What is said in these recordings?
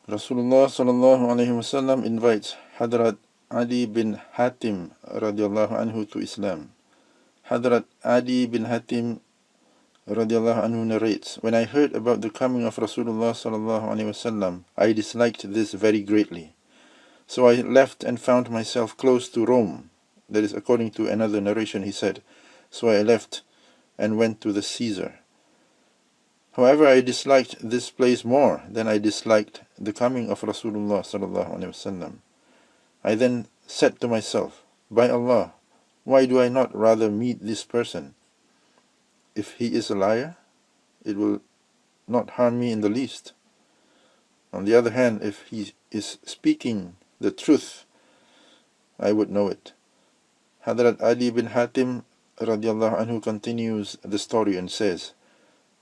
Rasulullah s.a.w. invites Hadhrat Adi bin Haatim r.a to Islam. Hadhrat Adi bin Haatim r.a narrates, "When I heard about the coming of Rasulullah s.a.w, I disliked this very greatly. So I left and found myself close to Rome." That is, according to another narration, he said, "So I left and went to the Caesar. However, I disliked this place more than I disliked the coming of Rasulullah s.a.w. I then said to myself, 'By Allah, why do I not rather meet this person? If he is a liar, it will not harm me in the least. On the other hand, if he is speaking the truth, I would know it.'" Hadhrat Adi bin Haatim r.a continues the story and says,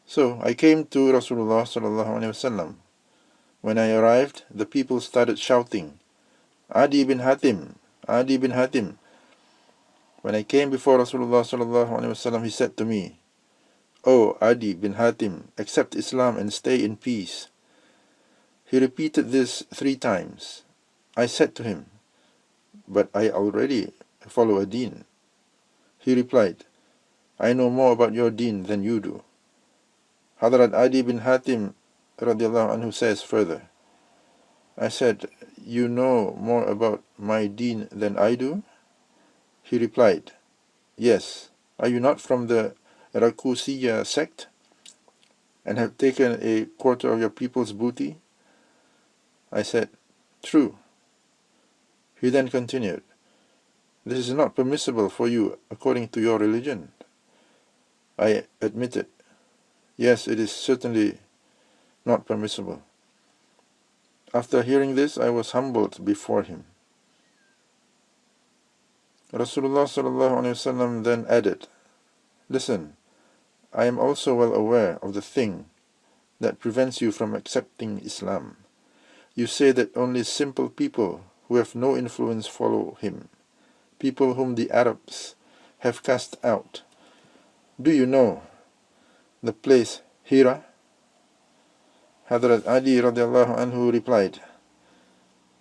"So I came to Rasulullah s.a.w. When I arrived, the people started shouting, 'Adi bin Haatim, Adi bin Haatim.' When I came before Rasulullah s.a.w, he said to me, 'O Adi bin Haatim, accept Islam and stay in peace.' He repeated this 3 times. I said to him, 'But I already follow a deen.' He replied, 'I know more about your deen than you do.'" Hadhrat Adi bin Haatim r.a says further, "I said, 'You know more about my deen than I do?' He replied, 'Yes. Are you not from the Rakusiya sect and have taken a quarter of your people's booty?' I said, 'True.' He then continued, 'This is not permissible for you according to your religion?' I admitted, 'Yes, it is certainly not permissible.' After hearing this, I was humbled before him. Rasulullah s.a.w. then added, 'Listen, I am also well aware of the thing that prevents you from accepting Islam. You say that only simple people who have no influence follow him, people whom the Arabs have cast out. Do you know the place Hira?' Hadhrat Adi replied,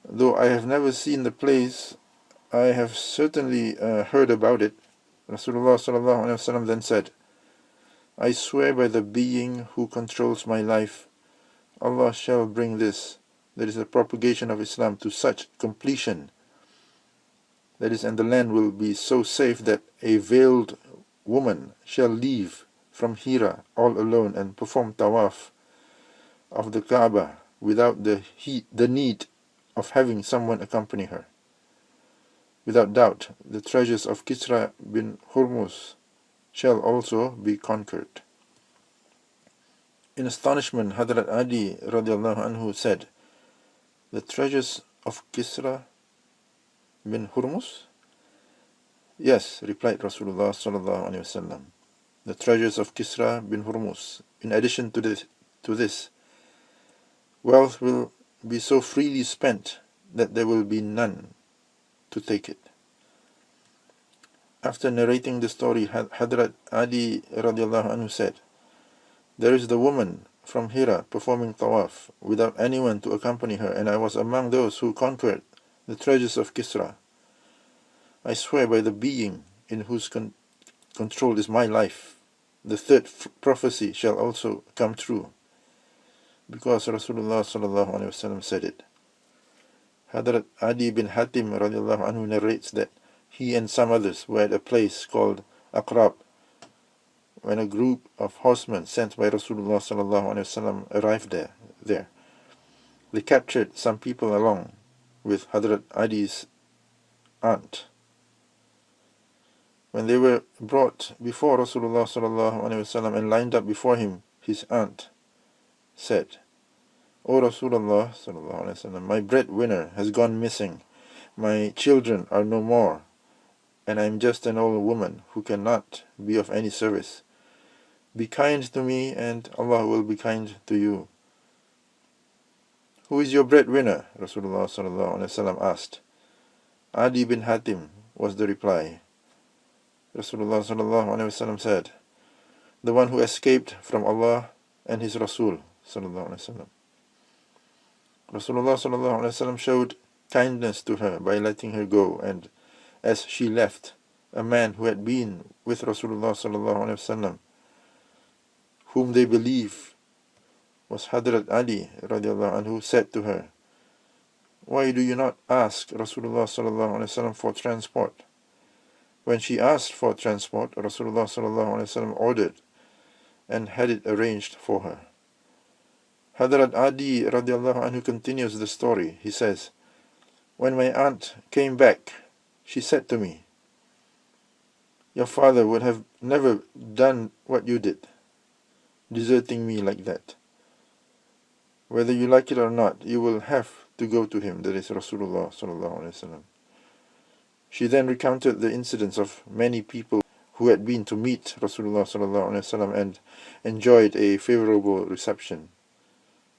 'Though I have never seen the place, I have certainly heard about it.' Rasulullah s.a.w. then said, 'I swear by the being who controls my life, Allah shall bring this, that is the propagation of Islam, to such completion, that is, and the land will be so safe that a veiled woman shall leave from Hira all alone and perform tawaf of the Kaaba without the need of having someone accompany her. Without doubt, the treasures of Kisra bin Hurmuz shall also be conquered.'" In astonishment, Hadhrat Adi said, "The treasures of Kisra bin Hurmuz?" "Yes," replied Rasulullah s.a.w, "the treasures of Kisra bin Hurmuz. In addition to this, wealth will be so freely spent that there will be none to take it." After narrating the story, Hadhrat Adi said, "There is the woman from Hira performing tawaf without anyone to accompany her, and I was among those who conquered the treasures of Kisra. I swear by the being in whose control is my life, the third prophecy shall also come true, because Rasulullah s.a.w. said it." Hadhrat Adi bin Haatim narrates that he and some others were at a place called Aqrab when a group of horsemen sent by Rasulullah s.a.w. arrived there. They captured some people along with Hadhrat Adi's aunt. When they were brought before Rasulullah s.a.w. and lined up before him, his aunt said, "O Rasulullah s.a.w, my breadwinner has gone missing, my children are no more, and I am just an old woman who cannot be of any service. Be kind to me, and Allah will be kind to you." "Who is your breadwinner?" Rasulullah s.a.w. asked. "Adi bin Haatim," was the reply. Rasulullah s.a.w. said, "The one who escaped from Allah and His Rasul s.a.w. Rasulullah s.a.w. showed kindness to her by letting her go, and as she left, a man who had been with Rasulullah s.a.w., whom they believe was Hadhrat Adi r.a, said to her, "Why do you not ask Rasulullah s.a.w. for transport?" When she asked for transport, Rasulullah s.a.w. ordered and had it arranged for her. Hadhrat Adi r.a continues the story. He says, "When my aunt came back, she said to me, 'Your father would have never done what you did, deserting me like that. Whether you like it or not, you will have to go to him,' that is Rasulullah s.a.w. She then recounted the incidents of many people who had been to meet Rasulullah s.a.w. and enjoyed a favorable reception.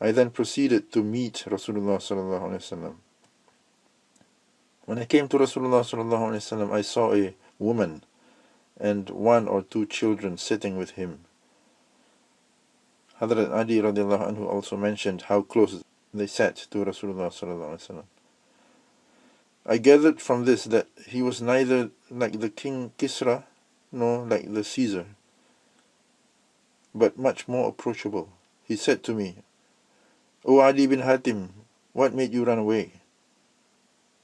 I then proceeded to meet Rasulullah s.a.w. When I came to Rasulullah s.a.w., I saw a woman and 1 or 2 children sitting with him." Hadhrat Adi r.a also mentioned how close they sat to Rasulullah s.a.w. I gathered from this that he was neither like the king Kisra nor like the Caesar, but much more approachable. He said to me, "O Adi bin Haatim, what made you run away?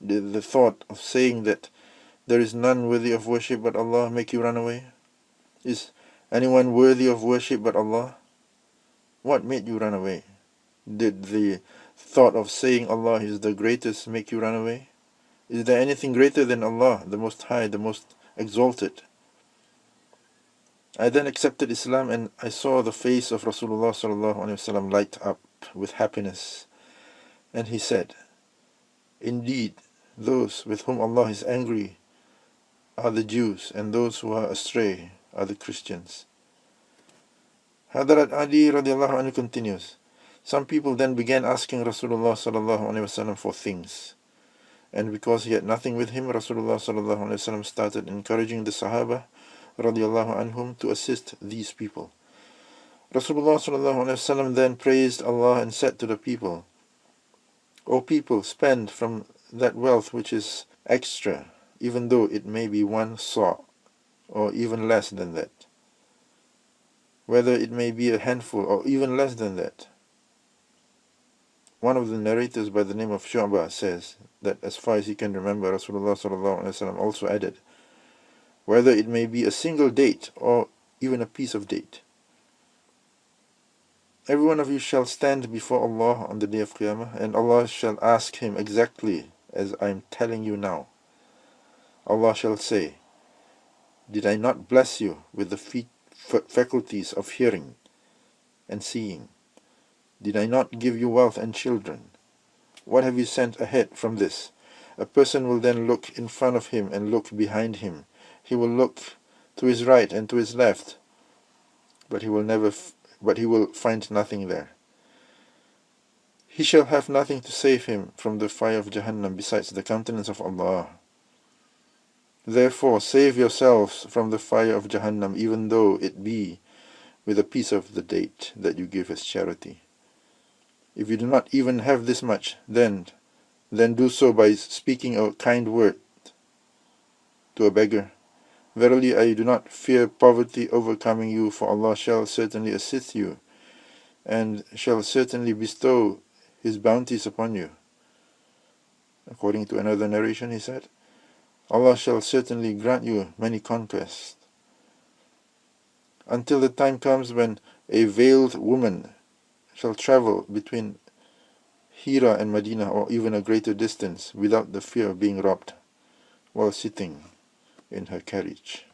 Did the thought of saying that there is none worthy of worship but Allah make you run away? Is anyone worthy of worship but Allah? What made you run away? Did the thought of saying Allah is the greatest make you run away? Is there anything greater than Allah, the Most High, the Most Exalted?" I then accepted Islam, and I saw the face of Rasulullah s.a.w. light up with happiness. And he said, "Indeed, those with whom Allah is angry are the Jews, and those who are astray are the Christians." Hadhrat Adi r.a continues, "Some people then began asking Rasulullah s.a.w. for things. And because he had nothing with him, Rasulullah s.a.w. started encouraging the Sahaba radiallahu anhum to assist these people. Rasulullah s.a.w. then praised Allah and said to the people, 'O people, spend from that wealth which is extra, even though it may be 1 saw, or even less than that. Whether it may be a handful, or even less than that.'" One of the narrators by the name of Shu'bah says that as far as he can remember, Rasulullah s.a.w. also added, "Whether it may be a single date or even a piece of date. Every one of you shall stand before Allah on the day of Qiyamah, and Allah shall ask him exactly as I am telling you now. Allah shall say, 'Did I not bless you with the faculties of hearing and seeing? Did I not give you wealth and children? What have you sent ahead from this?' A person will then look in front of him and look behind him. He will look to his right and to his left, but he will find nothing there. He shall have nothing to save him from the fire of Jahannam besides the countenance of Allah. Therefore save yourselves from the fire of Jahannam, even though it be with a piece of the date that you give as charity. If you do not even have this much, then do so by speaking a kind word to a beggar. Verily, I do not fear poverty overcoming you, for Allah shall certainly assist you, and shall certainly bestow His bounties upon you." According to another narration, he said, "Allah shall certainly grant you many conquests, until the time comes when a veiled woman shall travel between Hira and Medina, or even a greater distance, without the fear of being robbed while sitting in her carriage."